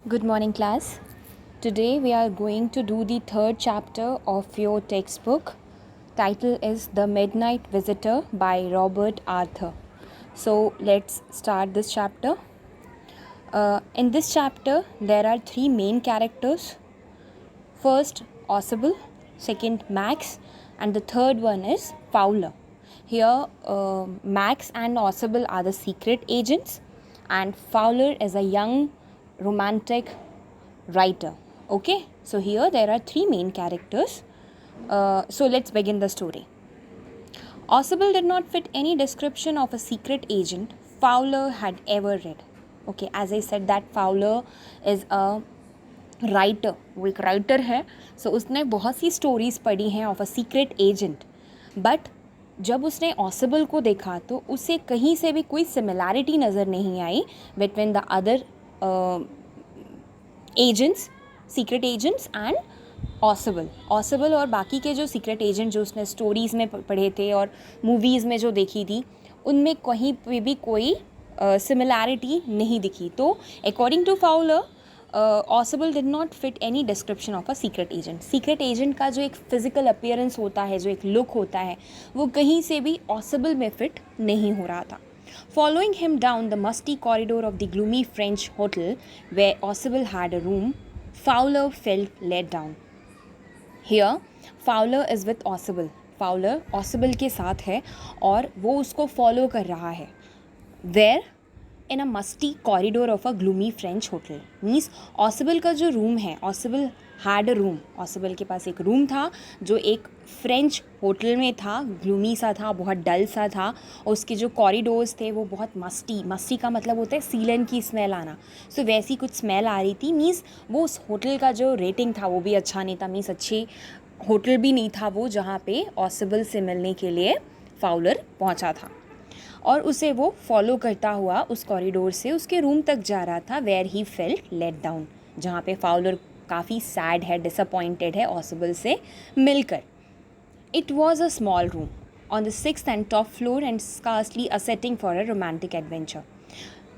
Good morning, class. Today we are going to do the third chapter of your textbook. Title is The Midnight Visitor by Robert Arthur. So let's start this chapter. In this chapter, there are three main characters. First, Ausable, second, Max, and the third one is Fowler. Here, Max and Ausable are the secret agents, and Fowler is a young romantic writer. Okay, so here there are three main characters. So let's begin the story. Ausable did not fit any description of a secret agent Fowler had ever read. Okay, as I said that Fowler is a writer, वो एक writer है. सो उसने बहुत सी stories पढ़ी हैं of a secret agent. But जब उसने ऑसिबल को देखा तो उसे कहीं से भी कोई सिमिलैरिटी नज़र नहीं आई between the other agents, secret agents and Ausable और बाकी के जो सीक्रेट एजेंट जो उसने स्टोरीज़ में पढ़े थे और मूवीज़ में जो देखी थी उनमें कहीं पे भी कोई सिमिलैरिटी नहीं दिखी. तो according to Fowler, Ausable did not fit any description of a secret agent. Secret agent का जो एक फिजिकल अपीयरेंस होता है, जो एक लुक होता है, वो कहीं से भी ऑसिबल में फिट नहीं हो रहा था. Following him down the musty corridor of the gloomy French hotel where Ausable had a room, Fowler felt let down. Here, Fowler is with Ausable. Fowler Ausable के साथ है और वो उसको फॉलो कर रहा है. Where? In a musty corridor of a gloomy French hotel. Means ऑसिबल का जो रूम है, ऑसिबल हैड अ रूम, ऑसिबल के पास एक रूम था जो एक फ्रेंच होटल में था, ग्लूमी सा था, बहुत डल सा था. और उसके जो कॉरिडोर्स थे वो बहुत मस्टी का मतलब होता है सीलन की स्मेल आना. सो वैसी कुछ स्मेल आ रही थी. मीन्स वो उस होटल का जो रेटिंग था वो भी अच्छा नहीं था. मीन्स अच्छी होटल भी नहीं था वो जहाँ पे ऑसिबल से मिलने के लिए फाउलर पहुँचा था. और उसे वो फॉलो करता हुआ उस कॉरिडोर से उसके रूम तक जा रहा था where he felt let down, जहाँ पे फाउलर काफ़ी सैड है, डिसअपॉइंटेड है ऑसिबल से मिलकर. It was a small room on the 6th and top floor and scarcely a setting for a romantic adventure.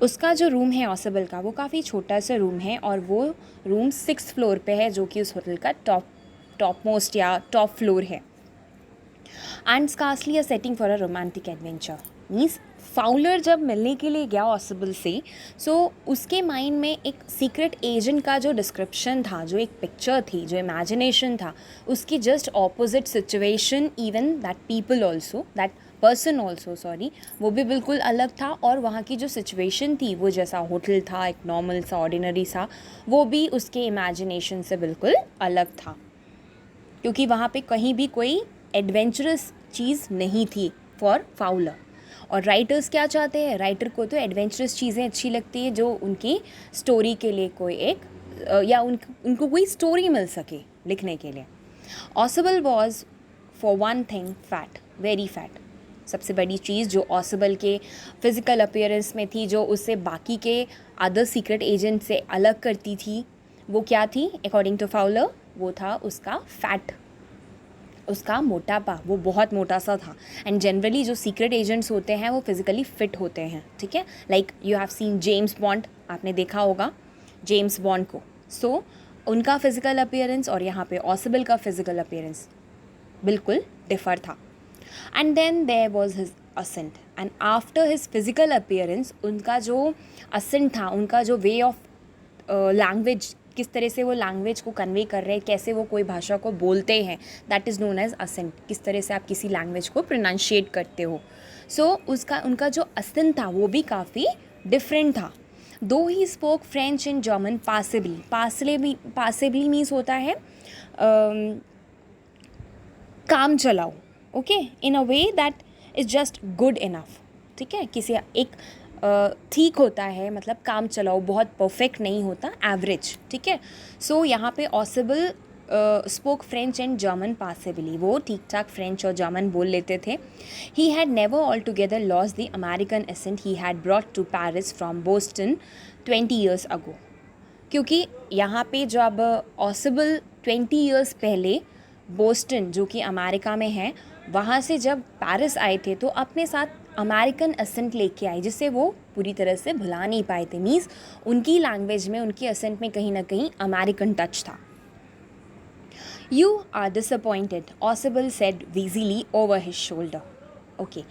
उसका जो रूम है ऑसिबल का वो काफ़ी छोटा सा रूम है और वो रूम 6th फ्लोर पे है जो कि उस होटल का टॉप मोस्ट या टॉप फ्लोर है. And scarcely a setting for a romantic adventure means Fowler जब मिलने के लिए गया ऑसिबल से, सो उसके माइंड में एक सीक्रेट एजेंट का जो डिस्क्रिप्शन था, जो एक पिक्चर थी, जो इमेजिनेशन था, उसकी just opposite situation, even that people also, that person also sorry, वो भी बिल्कुल अलग था. और वहाँ की जो सिचुएशन थी, वो जैसा होटल था, एक नॉर्मल सा ऑर्डिनरी सा, वो भी उसके इमेजिनेशन से बिल्कुल अलग था. क्योंकि वहाँ पे कहीं भी कोई एडवेंचरस चीज़ नहीं थी फॉर फाउलर. और राइटर्स क्या चाहते हैं? राइटर को तो एडवेंचरस चीज़ें अच्छी लगती है जो उनकी स्टोरी के लिए कोई एक या उनको कोई स्टोरी मिल सके लिखने के लिए. ऑसिबल was for one thing fat, very fat. सबसे बड़ी चीज़ जो ऑसिबल के फिज़िकल अपीयरेंस में थी, जो उससे बाकी के अदर सीक्रेट एजेंट से अलग करती थी, वो क्या थी अकॉर्डिंग टू फाउलर? वो था उसका फैट, उसका मोटापा. वो बहुत मोटा सा था. एंड जनरली जो सीक्रेट एजेंट्स होते हैं वो फिज़िकली फ़िट होते हैं. ठीक है, like you have seen James bond, आपने देखा होगा जेम्स बॉन्ड को. सो उनका फ़िज़िकल अपीयरेंस और यहाँ पे ऑसिबल का फ़िज़िकल अपीयरेंस बिल्कुल डिफ़र था. And then there was his accent. And after his physical appearance उनका जो असेंट था, उनका जो वे ऑफ लैंग्वेज, किस तरह से वो लैंग्वेज को कन्वे कर रहे हैं, कैसे वो कोई भाषा को बोलते हैं, that is known as accent. किस तरह से आप किसी लैंग्वेज को प्रोनाउंशिएट करते हो. सो उनका जो असेंट था वो भी काफ़ी डिफरेंट था. दो ही spoke French and German passably means होता है काम चलाओ. Okay, in a way that is just good enough. ठीक है, किसी एक ठीक होता है, मतलब काम चलाओ, बहुत परफेक्ट नहीं होता, एवरेज. ठीक है. सो यहाँ पे Ausable spoke French and German passably, वो ठीक ठाक फ्रेंच और जर्मन बोल लेते थे. He had never altogether lost the American accent he had brought to Paris from Boston 20 years ago. क्योंकि यहाँ पे जब ऑसिबल 20 years पहले बोस्टन, जो कि अमेरिका में है, वहाँ से जब पेरिस आए थे तो अपने साथ अमेरिकन एसेंट लेके आए जिसे वो पूरी तरह से भुला नहीं पाए थे। मीन्स उनकी लैंग्वेज में, उनकी एसेंट में कहीं ना कहीं अमेरिकन टच था। You are disappointed, Ausable said wheezily over his shoulder. Okay,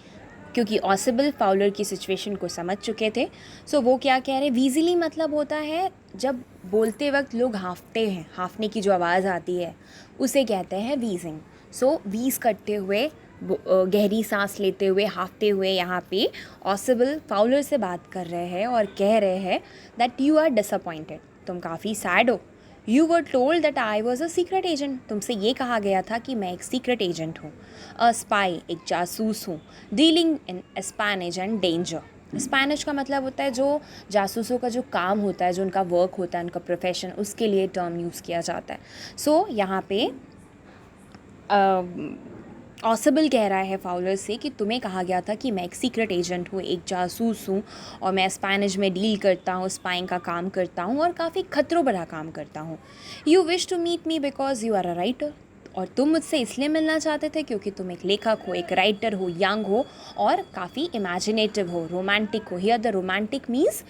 क्योंकि ऑसिबल फाउलर की सिचुएशन को समझ चुके थे, सो वो क्या कह रहे हैं, वीजीली मतलब होता है जब बोलते वक्त लोग हाँफते हैं, हाँफने की जो आवाज़ आती है उसे कहते हैं वीजिंग। सो वीज करते हुए, गहरी सांस लेते हुए, हाँफते हुए यहाँ पे ऑसिबल फाउलर से बात कर रहे हैं और कह रहे हैं दैट यू आर डिसअपॉइंटेड, तुम काफ़ी सैड हो। You were told that I was a secret agent, तुमसे ये कहा गया था कि मैं एक सीक्रेट एजेंट हूँ। अ स्पाई, एक जासूस हूँ। Dealing in Spanish and danger. Spanish का मतलब होता है जो जासूसों का जो काम होता है, जो उनका वर्क होता है, उनका प्रोफेशन, उसके लिए टर्म यूज़ किया जाता है। सो यहाँ पे ऑसिबल कह रहा है फाउलर से कि तुम्हें कहा गया था कि मैं एक सीक्रेट एजेंट हूँ, एक जासूस हूँ और मैं स्पैनिश में डील करता हूँ, स्पाइंग का काम करता हूँ और काफ़ी खतरों भरा काम करता हूँ। You wish to meet me because you are a writer, और तुम मुझसे इसलिए मिलना चाहते थे क्योंकि तुम एक लेखक हो, एक राइटर हो, यंग हो और काफ़ी इमेजिनेटिव हो, रोमांटिक हो। Here the romantic means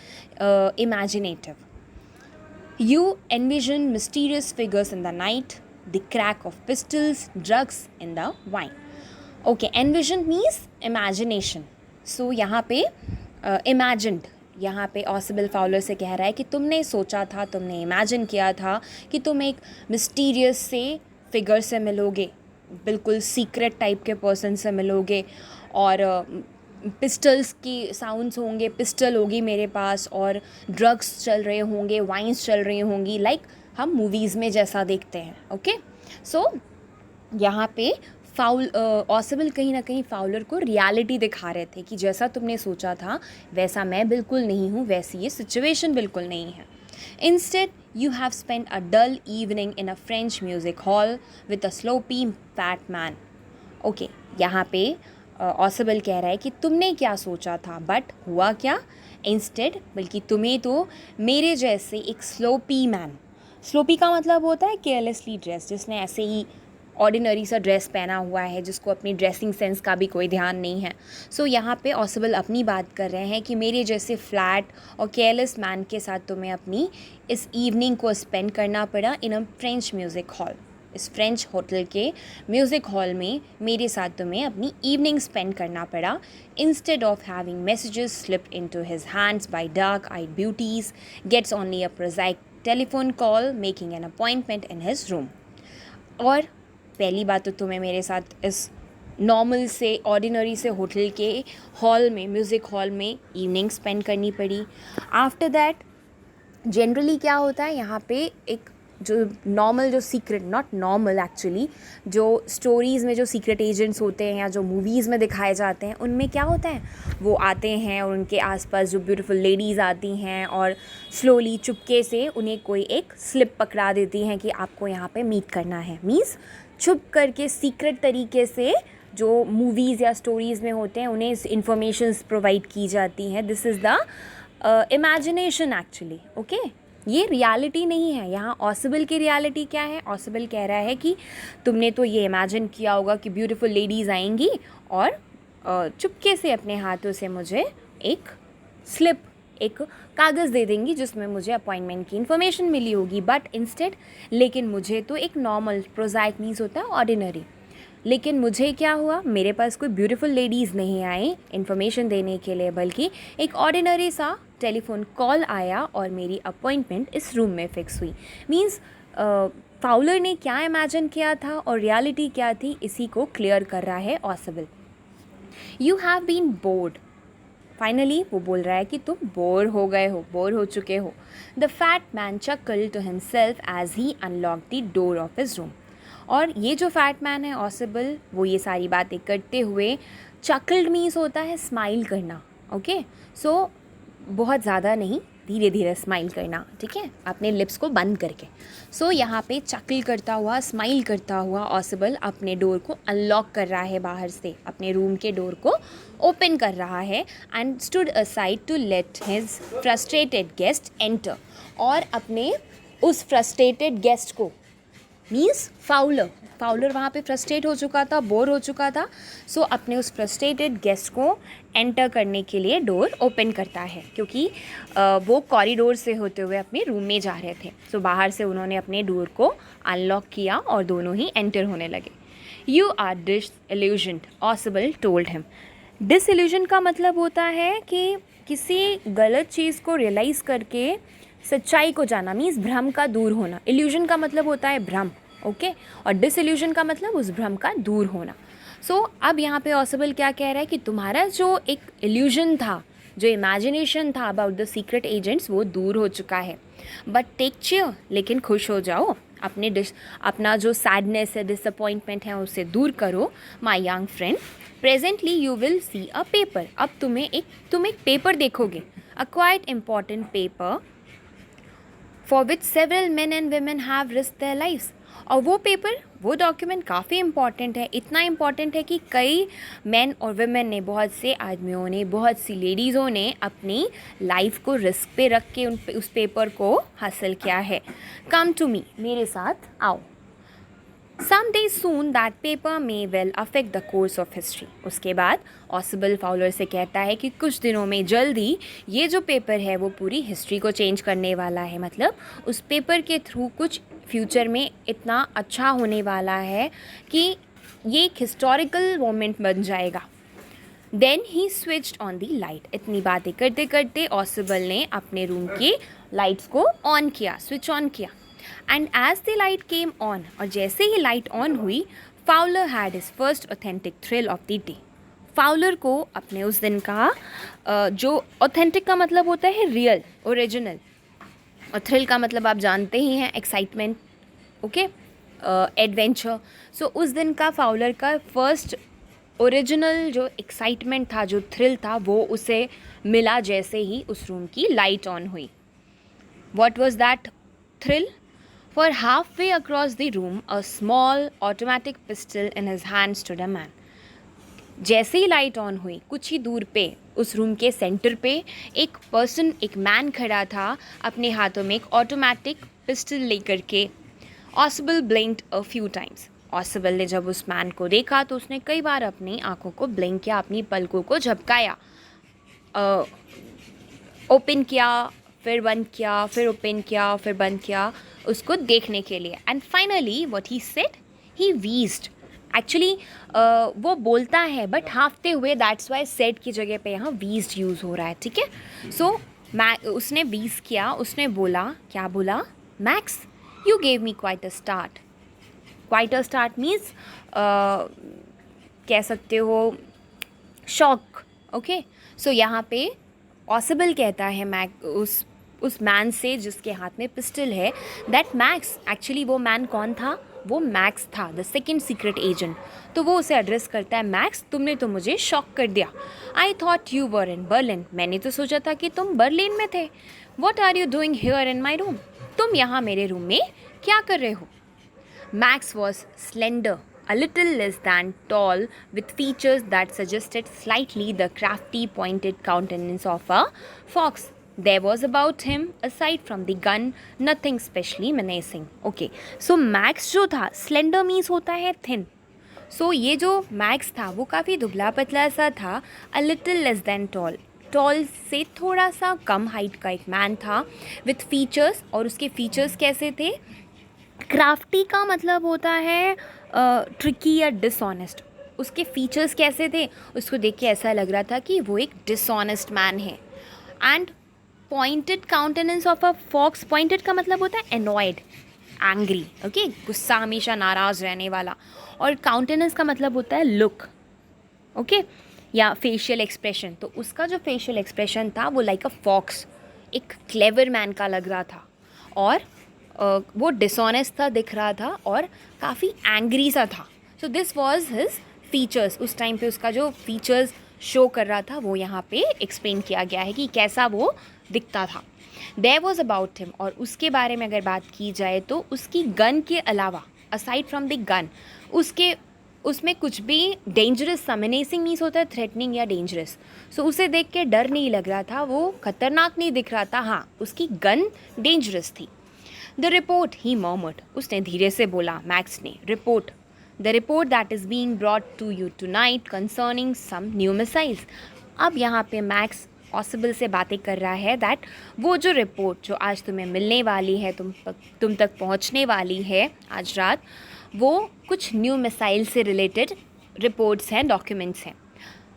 imaginative. You envision mysterious figures in the night, the crack of pistols, drugs in the wine. Okay, envision means imagination. So यहाँ पे imagined, यहाँ पे ऑसिबल फाउलर से कह रहा है कि तुमने सोचा था, तुमने इमेजिन किया था कि तुम एक मिस्टीरियस से फिगर से मिलोगे, बिल्कुल सीक्रेट टाइप के पर्सन से मिलोगे और पिस्टल्स की साउंड्स होंगे, पिस्टल होगी मेरे पास और ड्रग्स चल रहे होंगे, वाइन्स चल रही होंगी, लाइक हम मूवीज़ में जैसा देखते हैं। ओके, सो यहाँ पे ऑसिबल कहीं ना कहीं फाउलर को रियलिटी दिखा रहे थे कि जैसा तुमने सोचा था वैसा मैं बिल्कुल नहीं हूँ, वैसी ये सिचुएशन बिल्कुल नहीं है। Instead you have spend a dull evening in a French music hall with a sloppy fat man. Okay, यहाँ पे ऑसिबल कह रहा है कि तुमने क्या सोचा था, बट हुआ क्या इंस्टेड, बल्कि तुम्हें तो मेरे जैसे एक स्लोपी मैन, स्लोपी का मतलब होता है केयरलेसली ड्रेस, जिसने ऐसे ही ऑर्डिनरी सा ड्रेस पहना हुआ है, जिसको अपनी ड्रेसिंग सेंस का भी कोई ध्यान नहीं है। सो यहाँ पे ऑसिबल अपनी बात कर रहे हैं कि मेरे जैसे फ्लैट और केयरलेस मैन के साथ तुम्हें अपनी इस इवनिंग को स्पेंड करना पड़ा in a French music hall. इस फ्रेंच होटल के म्यूज़िक हॉल में मेरे साथ तुम्हें अपनी इवनिंग स्पेंड करना पड़ा। Instead of having messages slipped into his hands by dark eyed beauties, gets only a prosaic telephone call, making an appointment in his room. और पहली बात तो तुम्हें मेरे साथ इस नॉर्मल से, ऑर्डिनरी से होटल के हॉल में, म्यूज़िक हॉल में इवनिंग स्पेंड करनी पड़ी। आफ्टर दैट जनरली क्या होता है यहाँ पे, एक जो नॉर्मल, जो सीक्रेट, नॉट नॉर्मल एक्चुअली, जो स्टोरीज़ में जो सीक्रेट एजेंट्स होते हैं या जो मूवीज़ में दिखाए जाते हैं, उनमें क्या होता है, वो आते हैं और उनके आसपास जो ब्यूटीफुल लेडीज़ आती हैं और स्लोली चुपके से उन्हें कोई एक स्लिप पकड़ा देती हैं कि आपको यहाँ पे मीट करना है। मीन्स छुप करके सीक्रेट तरीके से जो मूवीज़ या स्टोरीज़ में होते हैं उन्हें इंफॉर्मेशंस प्रोवाइड की जाती हैं। This is the imagination actually. Okay, ये रियलिटी नहीं है। यहाँ ऑसिबल की रियलिटी क्या है, ऑसिबल कह रहा है कि तुमने तो ये इमेजिन किया होगा कि ब्यूटीफुल लेडीज़ आएंगी और चुपके से अपने हाथों से मुझे एक स्लिप, एक कागज़ दे देंगी जिसमें मुझे अपॉइंटमेंट की इन्फॉर्मेशन मिली होगी। बट इंस्टेड, लेकिन मुझे तो एक नॉर्मल, प्रोजाइक मीन्स होता है ऑर्डिनरी, लेकिन मुझे क्या हुआ, मेरे पास कोई ब्यूटीफुल लेडीज़ नहीं आई इन्फॉर्मेशन देने के लिए, बल्कि एक ऑर्डिनरी सा टेलीफोन कॉल आया और मेरी अपॉइंटमेंट इस रूम में फ़िक्स हुई। मीन्स फाउलर ने क्या इमेजिन किया था और रियलिटी क्या थी, इसी को क्लियर कर रहा है Ausable. You have been bored, finally वो बोल रहा है कि तुम बोर हो गए हो, बोर हो चुके हो। The fat man chuckled to himself as he unlock the door of his room. और ये जो फैट मैन है ऑसिबल, वो ये सारी बातें करते हुए, चकल्ड मीन्स होता है स्माइल करना। ओके, सो बहुत ज़्यादा नहीं, धीरे धीरे स्माइल करना, ठीक है, अपने लिप्स को बंद करके। सो यहाँ पे चकल करता हुआ, स्माइल करता हुआ ऑसिबल अपने डोर को अनलॉक कर रहा है, बाहर से अपने रूम के डोर को ओपन कर रहा है। And stood aside to let his frustrated guest enter, और अपने उस फ्रस्ट्रेटेड गेस्ट को मीन्स फाउलर। फाउलर वहाँ पे फ्रस्ट्रेट हो चुका था, बोर हो चुका था। सो अपने उस फ्रस्ट्रेटेड गेस्ट को एंटर करने के लिए डोर ओपन करता है, क्योंकि वो कॉरिडोर से होते हुए अपने रूम में जा रहे थे। सो बाहर से उन्होंने अपने डोर को अनलॉक किया और दोनों ही एंटर होने लगे। You are disillusioned, Ausable told him. Disillusion का मतलब होता है कि किसी गलत चीज़ को रियलाइज़ करके सच्चाई को जाना, मीन्स भ्रम का दूर होना। इल्यूजन का मतलब होता है भ्रम, ओके, और डिसइल्यूजन का मतलब उस भ्रम का दूर होना। सो अब यहाँ पे ऑसिबल क्या कह रहा है कि तुम्हारा जो एक इल्यूजन था, जो इमेजिनेशन था अबाउट द सीक्रेट एजेंट्स, वो दूर हो चुका है। बट टेक चेयर, लेकिन खुश हो जाओ, अपना जो सैडनेस है, डिसअपॉइंटमेंट है, उसे दूर करो my young friend. Presently you will see a paper. अब तुम एक पेपर देखोगे, a quite important paper for which several men and women have risk their lives. और वो पेपर, वो डॉक्यूमेंट काफ़ी इम्पॉर्टेंट है, इतना इम्पॉर्टेंट है कि कई मैन और वेमेन ने, बहुत से आदमियों ने, बहुत सी लेडीज़ों ने अपनी लाइफ को रिस्क पे रख के उस पेपर को हासिल किया है। कम टू मी, मेरे साथ आओ। Some day soon that paper may well affect the course of history. उसके बाद ऑसिबल फाउलर से कहता है कि कुछ दिनों में जल्दी ये जो पेपर है वो पूरी हिस्ट्री को चेंज करने वाला है। मतलब उस पेपर के थ्रू कुछ फ्यूचर में इतना अच्छा होने वाला है कि ये एक हिस्टोरिकल मोमेंट बन जाएगा। Then he switched on the light. इतनी बातें करते करते ऑसिबल ने अपने रूम के लाइट्स को ऑन किया, स्विच ऑन किया। And as the light came on, और जैसे ही लाइट ऑन हुई, Fowler had his first authentic thrill of the day. Fowler को अपने उस दिन का जो ऑथेंटिक का मतलब होता है रियल, ओरिजिनल, और थ्रिल का मतलब आप जानते ही हैं, एक्साइटमेंट, ओके, एडवेंचर। सो उस दिन का फाउलर का फर्स्ट ओरिजिनल जो एक्साइटमेंट था, जो थ्रिल था, वो उसे मिला जैसे ही उस रूम की लाइट ऑन हुई। What was that thrill? For halfway across the room, a small automatic pistol in his hand stood a man. जैसे ही लाइट ऑन हुई, कुछ ही दूर पे, उस रूम के सेंटर पे एक पर्सन, एक मैन खड़ा था, अपने हाथों में एक ऑटोमेटिक पिस्टल लेकर के। ऑसिबल ब्लिंक्ड अ फ्यू टाइम्स। ऑसिबल ने जब उस मैन को देखा तो उसने कई बार अपनी आंखों को ब्लिंक किया, अपनी पलकों को झपकाया, ओपन किया, फिर बंद किया, फिर ओपन किया, फिर बंद किया, उसको देखने के लिए। And finally what he said, he wheezed. Actually वो बोलता है बट हाँफते हुए, दैट्स वाई सेड की जगह पे यहाँ वीज्ड यूज़ हो रहा है, ठीक है। सो उसने वीज किया, उसने बोला, क्या बोला? Max, you gave me quite a start. Quite a start means कह सकते हो शॉक, ओके। सो यहाँ पे ऑसिबल कहता है उस मैन से जिसके हाथ में पिस्टल है, दैट मैक्स, एक्चुअली वो मैन कौन था? वो मैक्स था, द सेकेंड सीक्रेट एजेंट। तो वो उसे एड्रेस करता है, मैक्स, तुमने तो मुझे शॉक कर दिया। I thought you were in Berlin, मैंने तो सोचा था कि तुम बर्लिन में थे। What are you doing here in my room, तुम यहाँ मेरे रूम में क्या कर रहे हो? Max was slender, a little less than tall, with features that suggested slightly the crafty, pointed countenance of a fox. There was about him, aside from the gun, nothing specially menacing. Okay, so Max जो था, slender means होता है thin. So ये जो Max था वो काफ़ी दुबला पतला सा था, a little less than tall. Tall से थोड़ा सा कम हाइट का एक मैन था, विथ फीचर्स, और उसके फीचर्स कैसे थे? क्राफ्टी का मतलब होता है ट्रिकी या डिसऑनेस्ट। उसके फीचर्स कैसे थे? उसको देख के ऐसा लग रहा था कि वो एक डिसऑनेस्ट मैन है। And pointed countenance of a fox, pointed का मतलब होता है एनॉयड, एंग्री, ओके, गुस्सा, हमेशा नाराज़ रहने वाला। और काउंटेनेंस का मतलब होता है लुक, ओके, या फेशियल एक्सप्रेशन। तो उसका जो फेशियल एक्सप्रेशन था वो लाइक अ फॉक्स, एक क्लेवर मैन का लग रहा था, और वो डिसऑनेस्ट था, दिख रहा था, और काफ़ी एंग्री सा था। So this was his features. उस टाइम पे उसका जो फीचर्स शो कर रहा था वो यहाँ पे एक्सप्लेन किया गया है कि कैसा वो दिखता था। देयर वॉज अबाउट हिम, और उसके बारे में अगर बात की जाए तो उसकी गन के अलावा, असाइड फ्रॉम द गन, उसमें कुछ भी डेंजरस सा, मेनेसिंग मीन्स होता है थ्रेटनिंग या डेंजरस। सो उसे देख के डर नहीं लग रहा था, वो खतरनाक नहीं दिख रहा था, हाँ उसकी गन डेंजरस थी। द रिपोर्ट ही मॉमर्ड, उसने धीरे से बोला मैक्स ने, report, the report that is being brought to you tonight concerning some new missiles. अब यहाँ पे मैक्स पॉसिबल से बातें कर रहा है दैट वो जो रिपोर्ट जो आज तुम्हें मिलने वाली है, तुम तक पहुँचने वाली है आज रात, वो कुछ न्यू मिसाइल से रिलेटेड रिपोर्ट्स हैं, डॉक्यूमेंट्स हैं।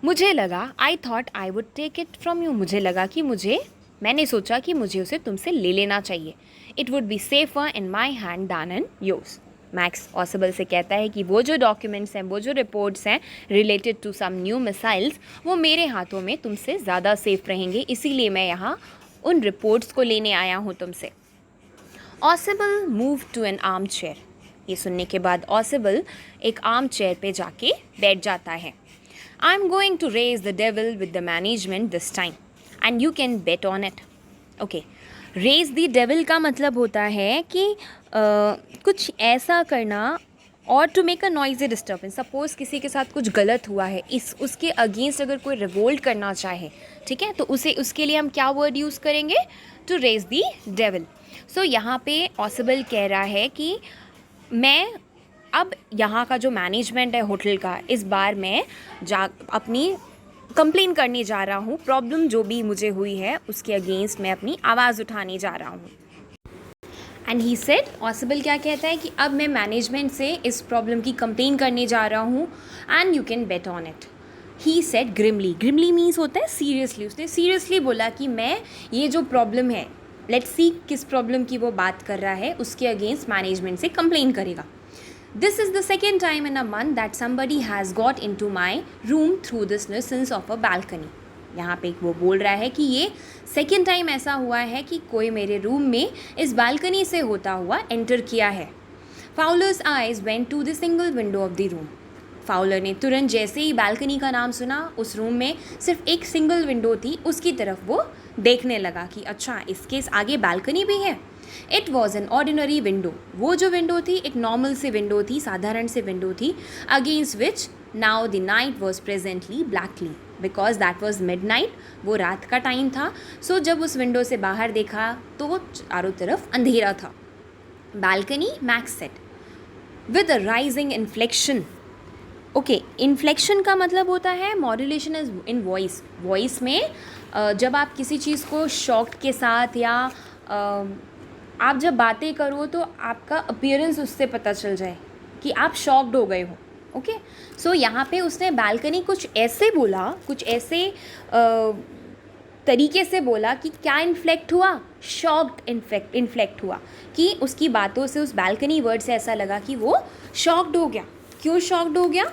मुझे लगा, I thought I would take it from you, मैंने सोचा कि मुझे उसे तुमसे ले लेना चाहिए। It would be safer in my hand than in yours. Max Ausable से कहता है कि वो जो डॉक्यूमेंट्स हैं, वो जो रिपोर्ट्स हैं related to some new missiles, वो मेरे हाथों में तुमसे ज़्यादा सेफ रहेंगे, इसीलिए मैं यहाँ उन रिपोर्ट्स को लेने आया हूँ तुमसे। Ausable move to an armchair. ये सुनने के बाद ऑसिबल एक आर्म चेयर पे जाके बैठ जाता है। I am going to raise the devil with the management this time and you can bet on it. Okay, raise the devil का मतलब होता है कि कुछ ऐसा करना, और to make a noisy disturbance. Suppose किसी के साथ कुछ गलत हुआ है, उसके अगेंस्ट अगर कोई रिवोल्ट करना चाहे, ठीक है, तो उसके लिए हम क्या वर्ड यूज़ करेंगे, टू रेज द डेविल। सो यहाँ पे पॉसिबल कह रहा है कि मैं अब यहाँ का जो मैनेजमेंट है होटल का, इस बार मैं अपनी कंप्लेन करने जा रहा हूँ, प्रॉब्लम जो भी मुझे हुई है उसके अगेंस्ट मैं अपनी आवाज़ उठाने जा रहा हूँ। एंड ही सेड, पॉसिबल क्या कहता है कि अब मैं मैनेजमेंट से इस प्रॉब्लम की कंप्लेन करने जा रहा हूँ, and you can bet on it. He said grimly, grimly means होता है सीरियसली, उसने सीरियसली बोला कि मैं ये जो प्रॉब्लम है, लेट्स सी किस प्रॉब्लम की वो बात कर रहा है, उसके अगेंस्ट मैनेजमेंट से कंप्लेन करेगा। This is the second time in a month that somebody has got into my room through this nuisance of a balcony. यहाँ पे वो बोल रहा है कि ये सेकेंड टाइम ऐसा हुआ है कि कोई मेरे रूम में इस बालकनी से होता हुआ एंटर किया है। Fowler's eyes went to the single window of the room. Fowler ने तुरंत जैसे ही बालकनी का नाम सुना, उस रूम में सिर्फ एक सिंगल विंडो थी, उसकी तरफ वो देखने लगा कि अच्छा, इसके आगे बालकनी भी है। It was an ordinary window, वो जो विंडो थी एक नॉर्मल से विंडो थी, साधारण से विंडो थी, against which now the night was presently blackly, because that was midnight, वो रात का टाइम था। सो जब उस विंडो से बाहर देखा तो चारों तरफ अंधेरा था। Balcony, max said, with a rising inflection. Okay, inflection का मतलब होता है मॉड्यूलेशन इन वॉइस। वॉइस में जब आप किसी चीज़ को शॉक्ड के साथ या आप जब बातें करो तो आपका अपीयरेंस उससे पता चल जाए कि आप शॉक्ड हो गए हो। ओके, सो यहाँ पे उसने बालकनी कुछ ऐसे बोला, कुछ ऐसे तरीके से बोला कि क्या इन्फ्लेक्ट हुआ, शॉक्ड इन्फ्लेक्ट हुआ, कि उसकी बातों से, उस बालकनी वर्ड से ऐसा लगा कि वो शॉक्ड हो गया। क्यों शॉक्ड हो गया?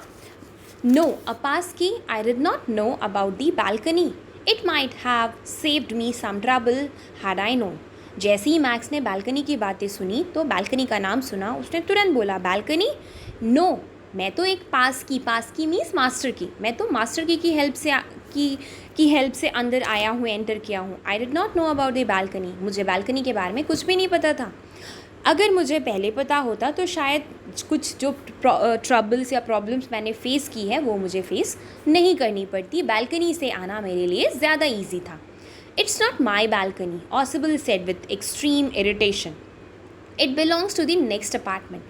No, a pass key, I did not know about the balcony, it might have saved me some trouble had I known. जैसे ही मैक्स ने बालकनी की बातें सुनी तो बालकनी का नाम सुना, उसने तुरंत बोला बालकनी, नो, मैं तो एक पास की मीन्स मास्टर की, मैं तो मास्टर की हेल्प से अंदर आया हूँ, एंटर किया हूँ। आई did not know about the balcony, मुझे बालकनी के बारे में कुछ भी नहीं पता था। अगर मुझे पहले पता होता तो शायद कुछ जो ट्रबल्स या प्रॉब्लम्स मैंने फ़ेस की है वो मुझे फ़ेस नहीं करनी पड़ती, बालकनी से आना मेरे लिए ज़्यादा ईजी था। It's not my balcony, Ausable said with extreme irritation, it belongs to the next apartment.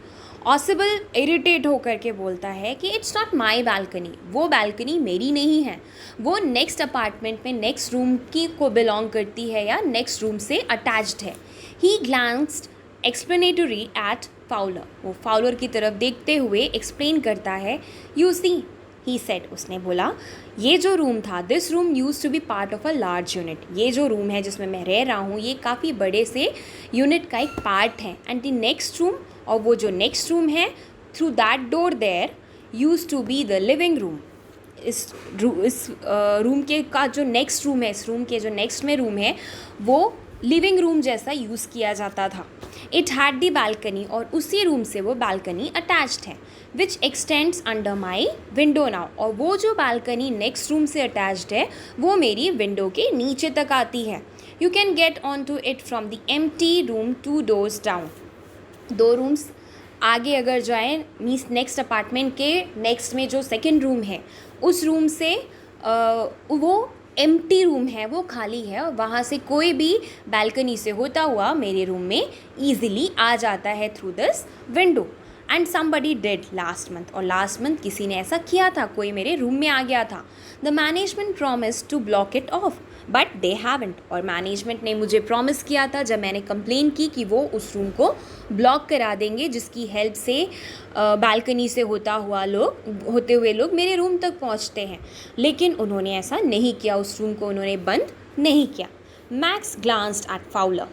Ausable irritate होकर के बोलता है कि इट्स नॉट माई बालकनी, वो बालकनी मेरी नहीं है, वो नेक्स्ट अपार्टमेंट में नेक्स्ट रूम की को बिलोंग करती है या नेक्स्ट रूम से अटैच्ड है। ही ग्लांस्ड एक्सप्लेनेटरी एट फाउलर, वो फाउलर की तरफ देखते हुए एक्सप्लेन करता है। यू सी, ही सेड, उसने बोला, ये जो रूम था, this room used to be part of a large unit, ये जो रूम है जिसमें मैं रह रहा हूँ ये काफ़ी बड़े से यूनिट का एक पार्ट है। एंड द नेक्स्ट रूम, और वो जो नेक्स्ट रूम है, through that door there used to be the living room. इस रूम के का जो नेक्स्ट रूम है, इस रूम के जो नेक्स्ट में रूम है वो लिविंग रूम जैसा यूज़ किया जाता था। इट हैड दी बालकनी, और उसी रूम से वो बालकनी अटैच्ड है, which extends under my window now, और वो जो बालकनी नेक्स्ट रूम से अटैच्ड है वो मेरी विंडो के नीचे तक आती है। You can get on to it from the empty room 2 doors down. 2 rooms आगे अगर जाएँ, मीन्स नेक्स्ट अपार्टमेंट के नेक्स्ट में जो सेकेंड रूम है उस रूम से वो एम्प्टी रूम है, वो खाली है, और वहाँ से कोई भी बालकनी से होता हुआ मेरे रूम में ईजिली आ जाता है through this window. And somebody did last month, और लास्ट मंथ किसी ने ऐसा किया था, कोई मेरे रूम में आ गया था। The management promise to block it off but they haven't, और मैनेजमेंट ने मुझे प्रॉमिस किया था जब मैंने कंप्लेन की कि वो उस रूम को ब्लॉक करा देंगे, जिसकी हेल्प से बालकनी से होते हुए लोग मेरे रूम तक पहुंचते हैं, लेकिन उन्होंने ऐसा नहीं किया, उस रूम को उन्होंने बंद नहीं किया। Max glanced at Fowler,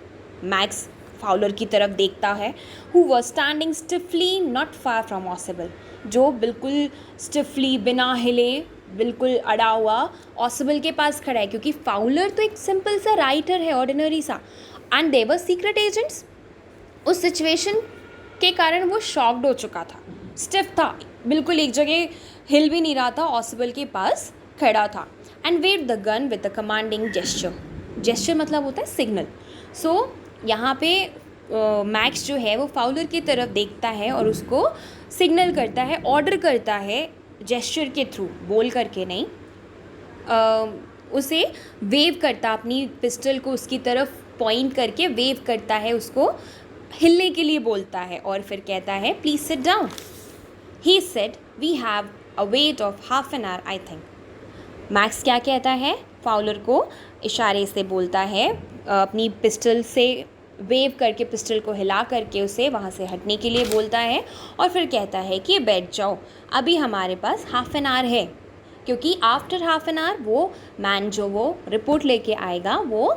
Max Fowler की तरफ देखता है, who was standing stiffly not far from Ausable, जो बिल्कुल स्टिफली बिना हिले बिल्कुल अड़ा हुआ ऑसिबल के पास खड़ा है, क्योंकि फाउलर तो एक सिंपल सा राइटर है, ऑर्डिनरी सा, and they were secret agents. उस सिचुएशन के कारण वो शॉक्ड हो चुका था, स्टिफ था, बिल्कुल एक जगह हिल भी नहीं रहा था, ऑसिबल के पास खड़ा था। And wave the gun with the commanding gesture, gesture मतलब होता है सिग्नल। सो यहाँ पे मैक्स जो है वो फाउलर की तरफ देखता है और उसको सिग्नल करता है, ऑर्डर करता है जेस्चर के थ्रू, बोल करके नहीं, उसे वेव करता, अपनी पिस्टल को उसकी तरफ पॉइंट करके वेव करता है, उसको हिलने के लिए बोलता है, और फिर कहता है please sit down. He said we have a wait of half an hour I think. Max क्या कहता है, फाउलर को इशारे से बोलता है, अपनी पिस्टल से वेव करके, पिस्टल को हिला करके उसे वहाँ से हटने के लिए बोलता है, और फिर कहता है कि बैठ जाओ, अभी हमारे पास हाफ एन आवर है, क्योंकि आफ्टर हाफ एन आवर वो मैन जो वो रिपोर्ट लेके आएगा वो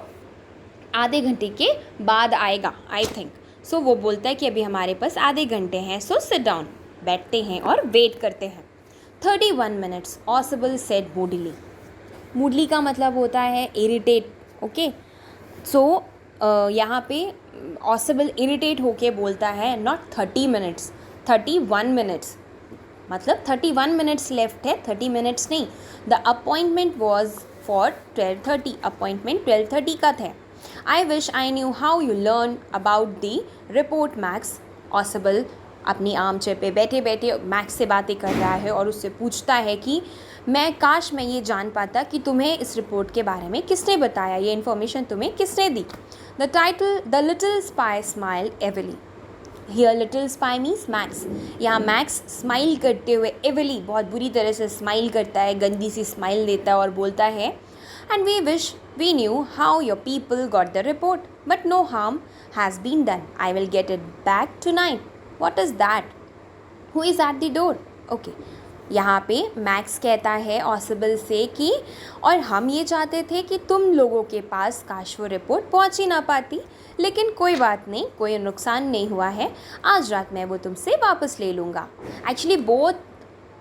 आधे घंटे के बाद आएगा आई थिंक। सो वो बोलता है कि अभी हमारे पास आधे घंटे हैं, सो सिट डाउन, बैठते हैं और वेट करते हैं। 31 मिनट्स ऑसिबल सेड मूडली, मूडली का मतलब होता है इरिटेट, ओके। सो यहाँ पे ऑसिबल इरिटेट होके बोलता है नॉट 30 मिनट्स, 31 मिनट्स, मतलब 31 मिनट्स लेफ्ट है, 30 मिनट्स नहीं। The appointment was for 12:30, appointment 12:30 का था। I wish I knew how you learn about the report max, ऑसिबल अपनी आर्मचेयर पे बैठे बैठे मैक्स से बातें कर रहा है और उससे पूछता है कि काश मैं ये जान पाता कि तुम्हें इस रिपोर्ट के बारे में किसने बताया, ये इन्फॉर्मेशन तुम्हें किसने दी। The title the little spy smile evilly, here little spy means Max, यहाँ मैक्स स्माइल करते हुए, एविली बहुत बुरी तरह से स्माइल करता है, गंदी सी स्माइल देता है और बोलता है and we wish we knew how your people got the report but no harm has been done, I will get it back tonight, what is that, who is at the door. Okay, यहाँ पे max कहता है ऑसिबल से कि और हम ये चाहते थे कि तुम लोगों के पास काश वो रिपोर्ट पहुँच ही ना पाती, लेकिन कोई बात नहीं, कोई नुकसान नहीं हुआ है, आज रात मैं वो तुमसे वापस ले लूँगा। Actually both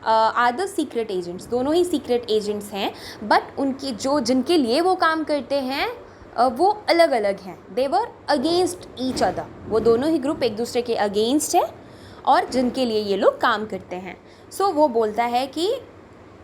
are the secret agents, दोनों ही सीक्रेट एजेंट्स हैं, बट उनकी जिनके लिए वो काम करते हैं वो अलग अलग हैं, दे वर अगेंस्ट ईच अदर, वो दोनों ही ग्रुप एक दूसरे के अगेंस्ट है और जिनके लिए ये लोग काम करते हैं। सो वो बोलता है कि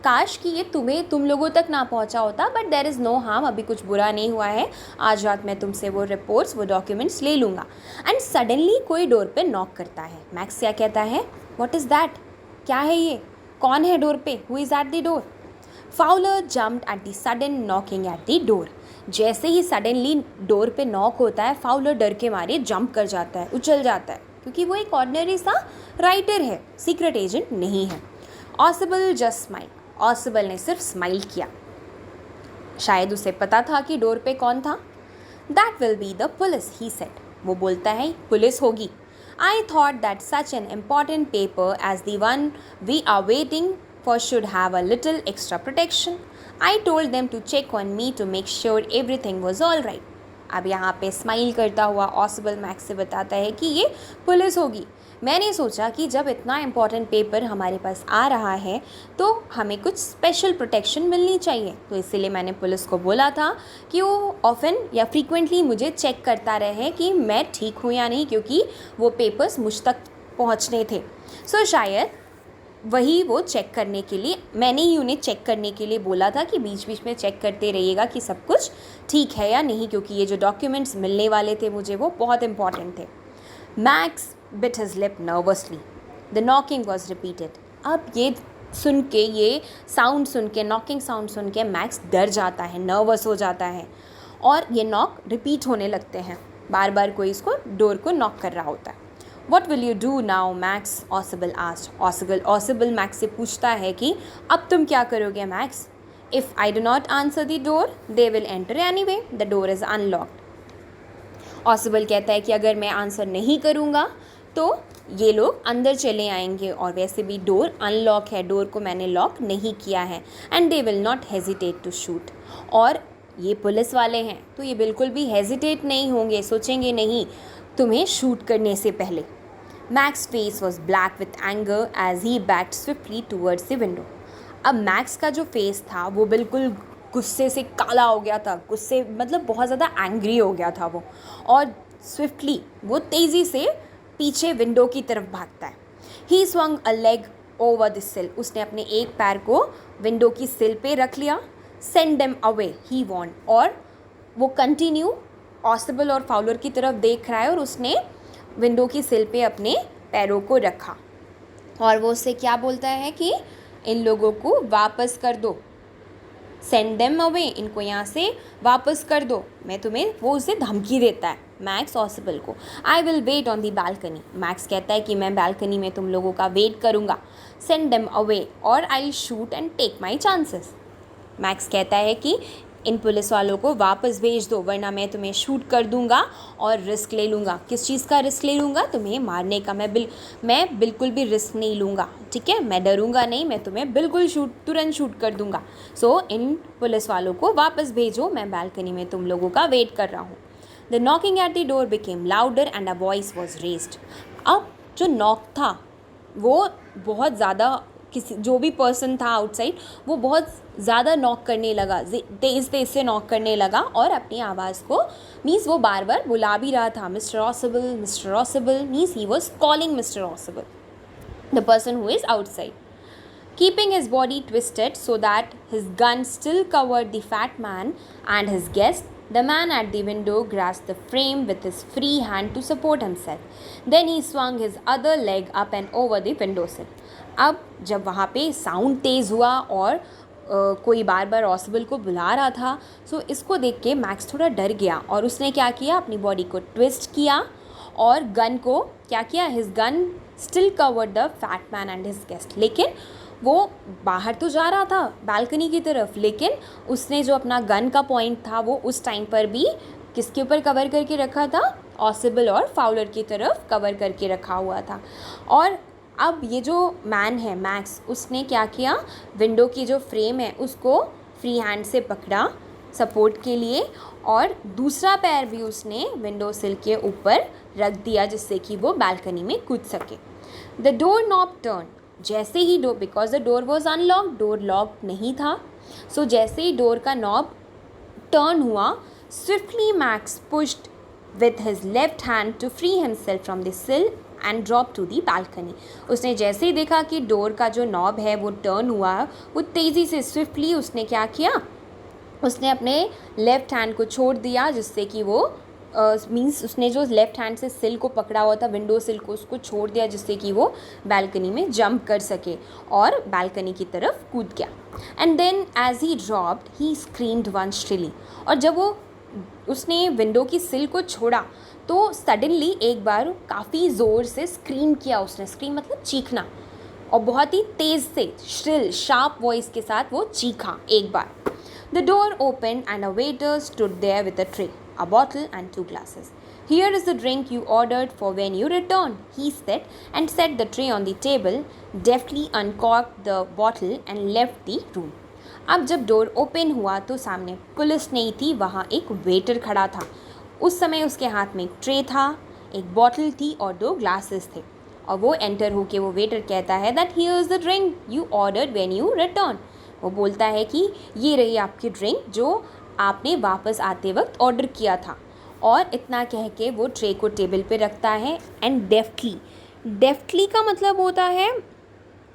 काश कि ये तुम लोगों तक ना पहुंचा होता, but there is no harm, अभी कुछ बुरा नहीं हुआ है, आज रात मैं तुमसे वो रिपोर्ट्स, वो डॉक्यूमेंट्स ले लूँगा। एंड सडनली कोई डोर पे नॉक करता है। मैक्स क्या कहता है, व्हाट इज़ दैट, क्या है ये, कौन है डोर पे, who is at the door. Fowler jumped at the sudden knocking at the door, जैसे ही सडनली डोर पे नॉक होता है फाउलर डर के मारे जंप कर जाता है, उछल जाता है, क्योंकि वो एक ऑर्डिनरी सा राइटर है, सीक्रेट एजेंट नहीं है। ऑसिबल जस्ट स्माइल, ऑसिबल ने सिर्फ स्माइल किया, शायद उसे पता था कि डोर पे कौन था। That will be the police, he said, वो बोलता है पुलिस होगी। I thought that such an important paper as the one we are waiting for should have a little extra protection. I told them to check on me to make sure everything was all right. अब यहाँ पे smile करता हुआ ऑसिबल max से बताता है कि ये पुलिस होगी। मैंने सोचा कि जब इतना इम्पॉर्टेंट पेपर हमारे पास आ रहा है तो हमें कुछ स्पेशल प्रोटेक्शन मिलनी चाहिए, तो इसीलिए मैंने पुलिस को बोला था कि वो ऑफन या फ्रीक्वेंटली मुझे चेक करता रहे कि मैं ठीक हूँ या नहीं, क्योंकि वो पेपर्स मुझ तक पहुँचने थे। सो शायद वही वो चेक करने के लिए, मैंने ही उन्हें चेक करने के लिए बोला था कि बीच बीच में चेक करते रहिएगा कि सब कुछ ठीक है या नहीं, क्योंकि ये जो डॉक्यूमेंट्स मिलने वाले थे मुझे वो बहुत इंपॉर्टेंट थे। Max bit his lip nervously, the knocking was repeated. अब ये सुन के, ये साउंड सुन के, नॉकिंग साउंड सुन के मैक्स डर जाता है, नर्वस हो जाता है और ये नॉक रिपीट होने लगते हैं, बार बार कोई इसको डोर को नॉक कर रहा होता है। What will you do now, Max? Ossible asked. Ossible max से पूछता है कि अब तुम क्या करोगे max? If I do not answer the door, they will enter anyway. The door is unlocked. Ossible कहता है कि अगर मैं आंसर नहीं करूँगा तो ये लोग अंदर चले आएंगे और वैसे भी डोर अनलॉक है, डोर को मैंने लॉक नहीं किया है। And they will not hesitate to shoot, और ये पुलिस वाले हैं तो ये बिल्कुल भी हेजिटेट नहीं होंगे, सोचेंगे नहीं तुम्हें शूट करने से पहले। Max face was black with anger as he backed swiftly towards the window. अब मैक्स का जो फेस था वो बिल्कुल गुस्से से काला हो गया था, गुस्से मतलब बहुत ज़्यादा एंग्री हो गया था वो, और स्विफ्टली वो तेज़ी से पीछे विंडो की तरफ भागता है। ही swung a leg over the सिल, उसने अपने एक पैर को विंडो की सिल पे रख लिया। Send them away he want, और वो कंटिन्यू ऑसिबल और फाउलर की तरफ देख रहा है और उसने विंडो की सिल पे अपने पैरों को रखा और वो उससे क्या बोलता है कि इन लोगों को वापस कर दो, सेंड देम अवे, इनको यहाँ से वापस कर दो, मैं तुम्हें, वो उसे धमकी देता है मैक्स ऑसिबल को। I will wait on the balcony, Max कहता है कि मैं बालकनी में तुम लोगों का वेट करूँगा। सेंड देम अवे और I will shoot and take my chances, Max कहता है कि इन पुलिस वालों को वापस भेज दो वरना मैं तुम्हें शूट कर दूंगा और रिस्क ले लूँगा। किस चीज़ का रिस्क ले लूँगा? तुम्हें मारने का। मैं बिल्कुल भी रिस्क नहीं लूँगा, ठीक है, मैं डरूँगा नहीं, मैं तुम्हें बिल्कुल तुरंत शूट कर दूँगा। सो इन पुलिस वालों को वापस भेजो, मैं बालकनी में तुम लोगों का वेट कर रहा हूँ। The knocking at the door became louder and a voice was raised. अब जो नॉक था वो बहुत ज़्यादा, किसी जो भी पर्सन था आउटसाइड वो बहुत ज़्यादा नॉक करने लगा, तेज़ से नॉक करने लगा और अपनी आवाज़ को, मीन्स वो बार बार बुला भी रहा था, mister ऑसिबल, means he was calling mister ऑसिबल, the person who is outside. Keeping his body twisted so that his gun still covered the fat man and his guest, the man at the window grasped the frame with his free hand to support himself. Then he swung his other leg up and over the windowsill. अब जब वहाँ पे sound तेज़ हुआ और कोई बार बार ऑसिबल को बुला रहा था, सो इसको देख के मैक्स थोड़ा डर गया और उसने क्या किया, अपनी बॉडी को ट्विस्ट किया और गन को क्या किया, his gun still covered the fat man and his guest. लेकिन वो बाहर तो जा रहा था बालकनी की तरफ, लेकिन उसने जो अपना गन का पॉइंट था वो उस टाइम पर भी किसके ऊपर कवर करके रखा था, ऑसिबल और फाउलर की तरफ कवर करके रखा हुआ था। और अब ये जो मैन है मैक्स, उसने क्या किया, विंडो की जो फ्रेम है उसको फ्री हैंड से पकड़ा सपोर्ट के लिए और दूसरा पैर भी उसने विंडो सिल के ऊपर रख दिया जिससे कि वो बालकनी में कूद सके। द डोर नॉब टर्न, जैसे ही door, because the door was unlock, door lock नहीं था, सो जैसे ही डोर का नॉब टर्न हुआ, swiftly Max pushed with his left hand to free himself from the sill and drop to the balcony. उसने जैसे ही देखा कि डोर का जो नॉब है वो टर्न हुआ, वो तेज़ी से स्विफ्टली उसने क्या किया, उसने अपने लेफ़्ट हैंड को छोड़ दिया जिससे कि वो मीन्स उसने जो लेफ़्ट हैंड से सिल को पकड़ा हुआ था, विंडो सिल को, उसको छोड़ दिया जिससे कि वो बालकनी में जंप कर सके और बालकनी की तरफ कूद गया। And then as he dropped he screamed one shrilly, और जब वो उसने विंडो की सिल को छोड़ा तो सडनली एक बार काफ़ी ज़ोर से स्क्रीम किया उसने, स्क्रीम मतलब चीखना, और बहुत ही तेज़ से श्रिल शार्प वॉइस के साथ वो चीखा एक बार। The door open and a waiter stood there with a tray, a bottle and 2 glasses. Here is the drink you ordered for when you return, he said, and set the tray on the table, deftly uncorked the bottle and left the room. अब जब door open हुआ तो सामने police नहीं थी, वहाँ एक waiter खड़ा था। उस समय उसके हाथ में एक ट्रे था, एक बॉटल थी और 2 ग्लासेस थे, और वो एंटर होके वो वेटर कहता है that here is the drink you ordered when you return. वो बोलता है कि ये रही आपकी ड्रिंक जो आपने वापस आते वक्त ऑर्डर किया था, और इतना कह के वो ट्रे को टेबल पे रखता है एंड डेफ्टली का मतलब होता है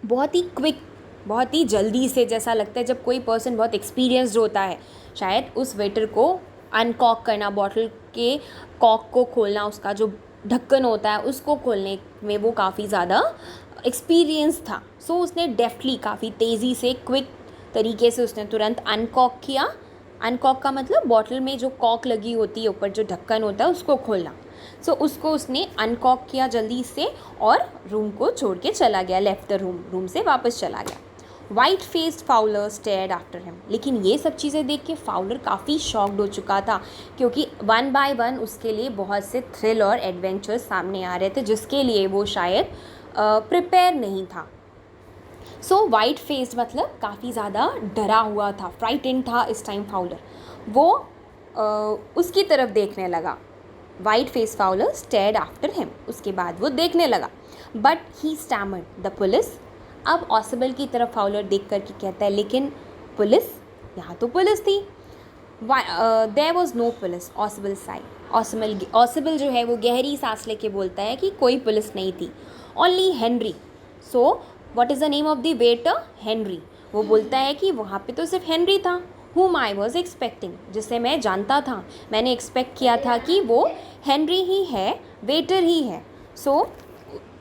बहुत ही क्विक, बहुत ही जल्दी से, जैसा लगता है जब कोई पर्सन बहुत एक्सपीरियंस्ड होता है, शायद उस वेटर को अनकॉक करना, बॉटल के कॉक को खोलना, उसका जो ढक्कन होता है उसको खोलने में वो काफ़ी ज़्यादा एक्सपीरियंस था। सो उसने डेफ्टली काफ़ी तेज़ी से क्विक तरीके से उसने तुरंत अनकॉक किया। अनकॉक का मतलब बॉटल में जो कॉक लगी होती है ऊपर, जो ढक्कन होता है, उसको खोलना। सो उसको उसने अनकॉक किया जल्दी से और रूम को छोड़ के चला गया, लेफ्ट द रूम से वापस चला गया। White faced Fowler stared after him. लेकिन ये सब चीज़ें देख के फाउलर काफ़ी शॉक्ड हो चुका था, क्योंकि वन बाय वन उसके लिए बहुत से थ्रिल और एडवेंचर्स सामने आ रहे थे जिसके लिए वो शायद प्रिपेयर नहीं था। सो वाइट फेस्ड मतलब काफ़ी ज़्यादा डरा हुआ था, फ्राइटेंड था इस टाइम फाउलर। वो उसकी तरफ देखने लगा। White face Fowler stared after him. उसके बाद वो देखने लगा। But he stammered the police. अब ऑसिबल की तरफ फाउलर देख कर के कहता है, लेकिन पुलिस, यहाँ तो पुलिस थी। There was no police. Ausable said. Ausable जो है वो गहरी सांस लेके बोलता है कि कोई पुलिस नहीं थी, only Henry. So what is the name of the waiter? Henry. वो बोलता है कि वहाँ पे तो सिर्फ हेनरी था, whom I was expecting, जिसे मैं जानता था, मैंने एक्सपेक्ट किया था कि वो हेनरी ही है, वेटर ही है। सो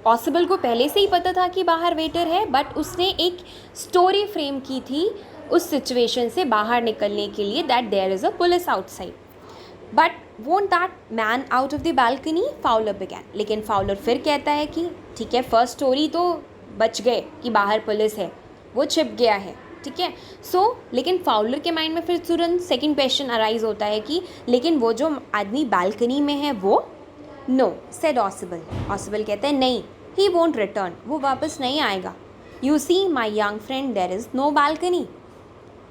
पॉसिबल को पहले से ही पता था कि बाहर वेटर है, बट उसने एक स्टोरी फ्रेम की थी उस सिचुएशन से बाहर निकलने के लिए, that there is a police outside. But won't that man out of the balcony? Fowler began. लेकिन फाउलर फिर कहता है कि ठीक है, फर्स्ट स्टोरी तो बच गए कि बाहर पुलिस है, वो छिप गया है, ठीक है। सो लेकिन फाउलर के माइंड में फिर तुरंत सेकंड क्वेश्चन अराइज होता है कि लेकिन वो जो आदमी बालकनी में है वो? No, said ऑसिबल। ऑसिबल कहते हैं नहीं, ही वोंट रिटर्न, वो वापस नहीं आएगा। You see my young friend, there is no balcony.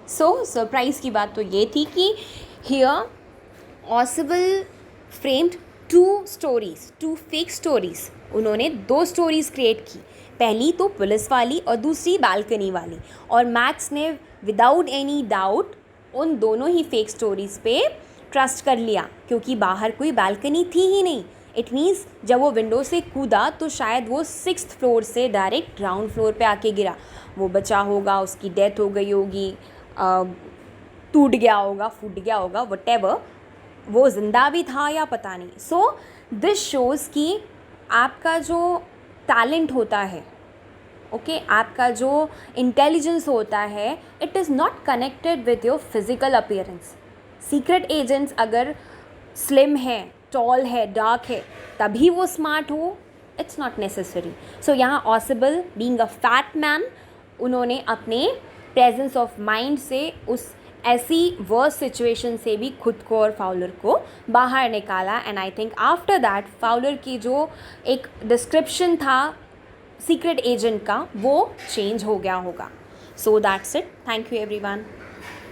So surprise की बात तो ये थी कि here Ausable framed two stories, two fake stories. उन्होंने दो स्टोरीज क्रिएट की, पहली तो पुलिस वाली और दूसरी बालकनी वाली, और मैक्स ने विदाउट एनी डाउट उन दोनों ही फेक स्टोरीज पे ट्रस्ट कर लिया, क्योंकि बाहर कोई बालकनी थी ही नहीं। इट मीन्स जब वो विंडो से कूदा तो शायद वो 6th फ्लोर से डायरेक्ट ग्राउंड फ्लोर पे आके गिरा। वो बचा होगा, उसकी डेथ हो गई होगी, टूट गया होगा, फूट गया होगा, व्हाटएवर, वो ज़िंदा भी था या पता नहीं। सो दिस शोज़ कि आपका जो टैलेंट होता है, ओके, आपका जो इंटेलिजेंस होता है, it is not connected with your physical appearance. Secret agents अगर स्लिम है, टॉल है, डार्क है, तभी वो स्मार्ट हो, इट्स नॉट नेसेसरी। सो यहाँ Ausable being a fat man, उन्होंने अपने प्रेजेंस ऑफ माइंड से उस ऐसी वर्स्ट सिचुएशन से भी खुद को और फाउलर को बाहर निकाला। And I think after that Fowler की जो एक डिस्क्रिप्शन था सीक्रेट एजेंट का, वो चेंज हो गया होगा। So that's it. Thank you everyone.